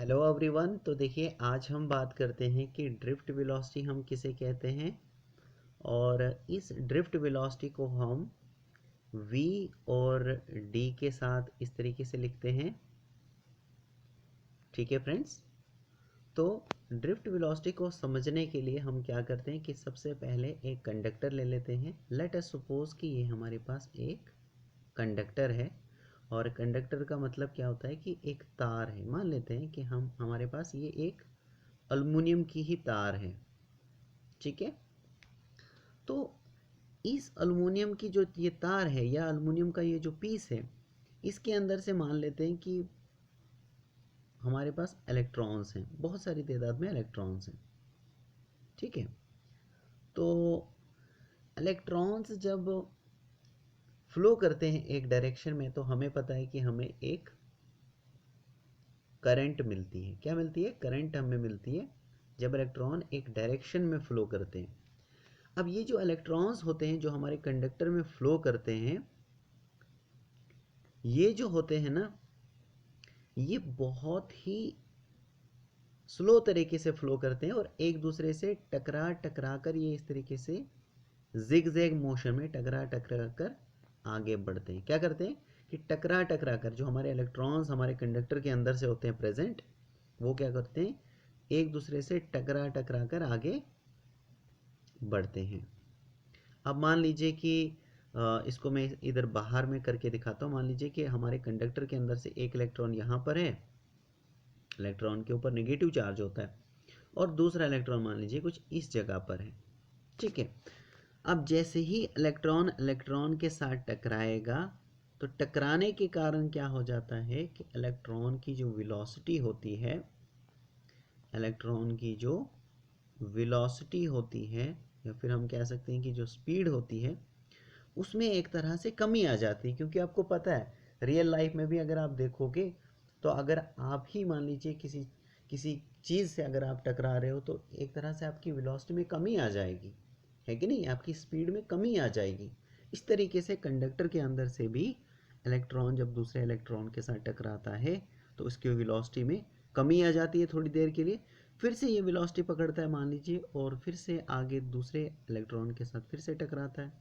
Hello everyone. तो देखिए, आज हम बात करते हैं कि ड्रिफ्ट वेलोसिटी हम किसे कहते हैं, और इस ड्रिफ्ट वेलोसिटी को हम v और d के साथ इस तरीके से लिखते हैं। ठीक है फ्रेंड्स। तो ड्रिफ्ट वेलोसिटी को समझने के लिए हम क्या करते हैं कि सबसे पहले एक कंडक्टर ले लेते हैं। लेट अस सपोज कि ये हमारे पास एक कंडक्टर है, और कंडक्टर का मतलब क्या होता है कि एक तार है। मान लेते हैं कि हमारे पास ये एक अल्युमिनियम की ही तार है। ठीक है। तो इस अल्युमिनियम की जो ये तार है या अल्युमिनियम का ये जो पीस है, इसके अंदर से मान लेते हैं कि हमारे पास इलेक्ट्रॉन्स हैं, बहुत सारी तादाद में इलेक्ट्रॉन्स हैं। ठीक है। तो इलेक्ट्रॉन्स जब फ्लो करते हैं एक डायरेक्शन में, तो हमें पता है कि हमें एक करंट मिलती है। क्या मिलती है? करंट हमें मिलती है जब इलेक्ट्रॉन एक डायरेक्शन में फ्लो करते हैं। अब ये जो इलेक्ट्रॉन्स होते हैं जो हमारे कंडक्टर में फ्लो करते हैं, ये जो होते हैं ना, ये बहुत ही स्लो तरीके से फ्लो करते हैं और एक दूसरे से टकरा टकरा कर ये इस तरीके से जिग जैग मोशन में टकरा टकरा कर आगे बढ़ते हैं। क्या करते हैं कि टकरा टकरा कर, जो हमारे इलेक्ट्रॉन्स हमारे कंडक्टर के अंदर से होते हैं प्रेजेंट, वो क्या करते हैं, एक दूसरे से टकरा टकरा कर आगे बढ़ते हैं। अब मान लीजिए कि इसको मैं इधर बाहर में करके दिखाता हूँ। मान लीजिए कि हमारे कंडक्टर के अंदर से एक इलेक्ट्रॉन यहाँ पर है, इलेक्ट्रॉन के ऊपर नेगेटिव चार्ज होता है, और दूसरा इलेक्ट्रॉन मान लीजिए कुछ इस जगह पर है। ठीक है। अब जैसे ही इलेक्ट्रॉन इलेक्ट्रॉन के साथ टकराएगा, तो टकराने के कारण क्या हो जाता है कि इलेक्ट्रॉन की जो वेलोसिटी होती है, इलेक्ट्रॉन की जो वेलोसिटी होती है, या फिर हम कह सकते हैं कि जो स्पीड होती है, उसमें एक तरह से कमी आ जाती है। क्योंकि आपको पता है रियल लाइफ में भी अगर आप देखोगे, तो अगर आप ही मान लीजिए किसी किसी चीज़ से अगर आप टकरा रहे हो, तो एक तरह से आपकी वेलोसिटी में कमी आ जाएगी, है कि नहीं? आपकी स्पीड में कमी आ जाएगी। इस तरीके से कंडक्टर के अंदर से भी इलेक्ट्रॉन जब दूसरे इलेक्ट्रॉन के साथ टकराता है, तो उसकी वेलोसिटी में कमी आ जाती है थोड़ी देर के लिए। फिर से ये वेलोसिटी पकड़ता है मान लीजिए, और फिर से आगे दूसरे इलेक्ट्रॉन के साथ फिर से टकराता है,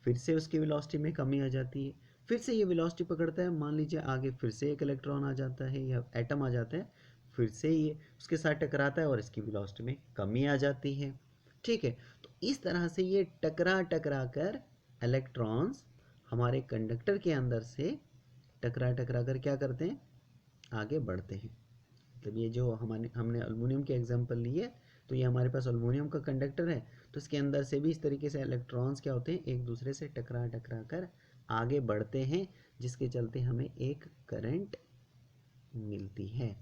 फिर से उसकी वेलोसिटी में कमी आ जाती है। फिर से ये वेलोसिटी पकड़ता है, मान लीजिए आगे फिर से एक इलेक्ट्रॉन आ जाता है या एटम आ जाता है, फिर से ये उसके साथ टकराता है और इसकी वेलोसिटी में कमी आ जाती है। ठीक है। तो इस तरह से ये टकरा टकरा कर इलेक्ट्रॉन्स हमारे कंडक्टर के अंदर से टकरा टकरा कर क्या करते हैं, आगे बढ़ते हैं। मतलब ये जो हमने अल्युमिनियम के एग्जांपल लिए, तो ये हमारे पास अल्युमिनियम का कंडक्टर है, तो इसके अंदर से भी इस तरीके से इलेक्ट्रॉन्स क्या होते हैं, एक दूसरे से टकरा टकरा कर आगे बढ़ते हैं, जिसके चलते हमें एक करंट मिलती है।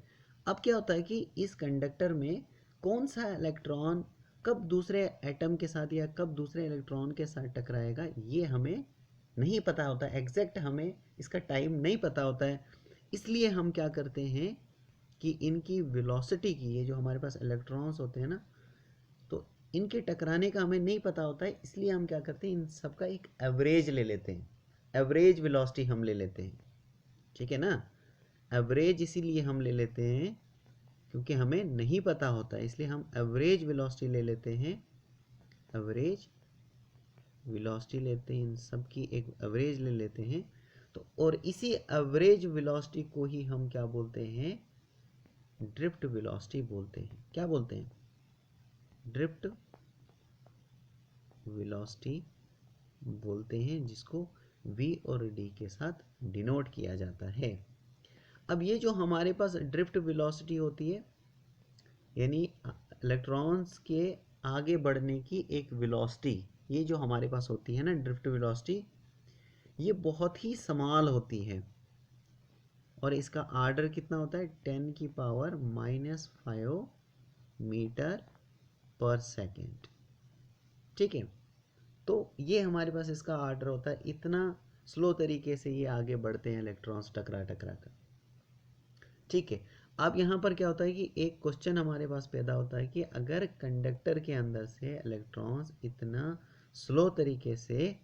अब क्या होता है कि इस कंडक्टर में कौन सा इलेक्ट्रॉन कब दूसरे एटम के साथ या कब दूसरे इलेक्ट्रॉन के साथ टकराएगा, ये हमें नहीं पता होता। एग्जैक्ट हमें इसका टाइम नहीं पता होता है। इसलिए हम क्या करते हैं कि इनकी वेलोसिटी की, ये जो हमारे पास इलेक्ट्रॉन्स होते हैं ना, तो इनके टकराने का हमें नहीं पता होता है। इसलिए हम क्या करते हैं, इन सब का एक एवरेज ले लेते हैं, एवरेज वेलोसिटी हम ले लेते हैं। ठीक है ना? एवरेज इसीलिए हम ले लेते हैं क्योंकि हमें नहीं पता होता है, इसलिए हम एवरेज वेलोसिटी ले लेते हैं। एवरेज वेलोसिटी लेते हैं, इन सब की एक एवरेज ले लेते हैं। तो और इसी एवरेज वेलोसिटी को ही हम क्या बोलते हैं, ड्रिफ्ट वेलोसिटी बोलते हैं। क्या बोलते हैं? ड्रिफ्ट वेलोसिटी बोलते हैं, जिसको v और d के साथ डिनोट किया जाता है। अब ये जो हमारे पास ड्रिफ्ट वेलोसिटी होती है, यानी इलेक्ट्रॉन्स के आगे बढ़ने की एक वेलोसिटी, ये जो हमारे पास होती है ना ड्रिफ्ट वेलोसिटी, ये बहुत ही स्मॉल होती है, और इसका आर्डर कितना होता है, 10⁻⁻5 मीटर पर सेकेंड। ठीक है। तो ये हमारे पास इसका आर्डर होता है, इतना स्लो तरीके से ये आगे बढ़ते हैं इलेक्ट्रॉन्स टकरा टकरा कर। ठीक है। अब यहाँ पर क्या होता है कि एक क्वेश्चन हमारे पास पैदा होता है कि अगर कंडक्टर के अंदर से इलेक्ट्रॉन्स इतना स्लो तरीके से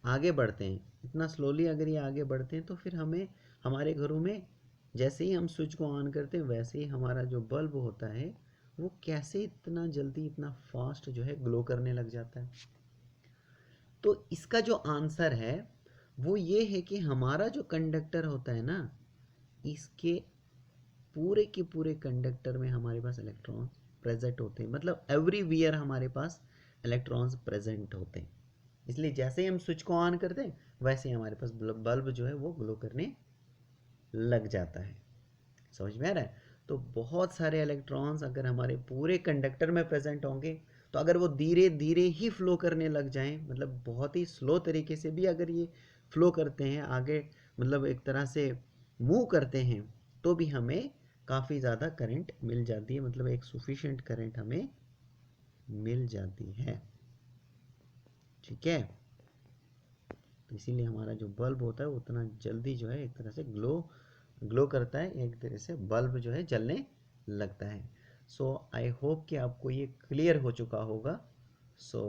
आगे बढ़ते हैं, इतना स्लोली अगर ये आगे बढ़ते हैं, तो फिर हमें हमारे घरों में जैसे ही हम स्विच को ऑन करते हैं वैसे ही हमारा जो बल्ब होता है वो कैसे इतना जल्दी इतना फास्ट जो है ग्लो करने लग जाता है। तो इसका जो आंसर है वो ये है कि हमारा जो कंडक्टर होता है ना, इसके पूरे के पूरे कंडक्टर में हमारे पास इलेक्ट्रॉन्स प्रेजेंट होते हैं, मतलब एवरीवेयर हमारे पास इलेक्ट्रॉन्स प्रेजेंट होते हैं। इसलिए जैसे ही हम स्विच को ऑन करते हैं वैसे ही हमारे पास बल्ब जो है वो ग्लो करने लग जाता है। समझ में आ रहा है? तो बहुत सारे इलेक्ट्रॉन्स अगर हमारे पूरे कंडक्टर में प्रेजेंट होंगे, तो अगर वो धीरे धीरे ही फ्लो करने लग जाएं, मतलब बहुत ही स्लो तरीके से भी अगर ये फ्लो करते हैं आगे, मतलब एक तरह से मूव करते हैं, तो भी हमें काफ़ी ज़्यादा करंट मिल जाती है, मतलब एक सफिशिएंट करंट हमें मिल जाती है। ठीक है, तो इसीलिए हमारा जो बल्ब होता है वो उतना जल्दी जो है एक तरह से ग्लो करता है, एक तरह से बल्ब जो है जलने लगता है। सो आई होप कि आपको ये क्लियर हो चुका होगा। सो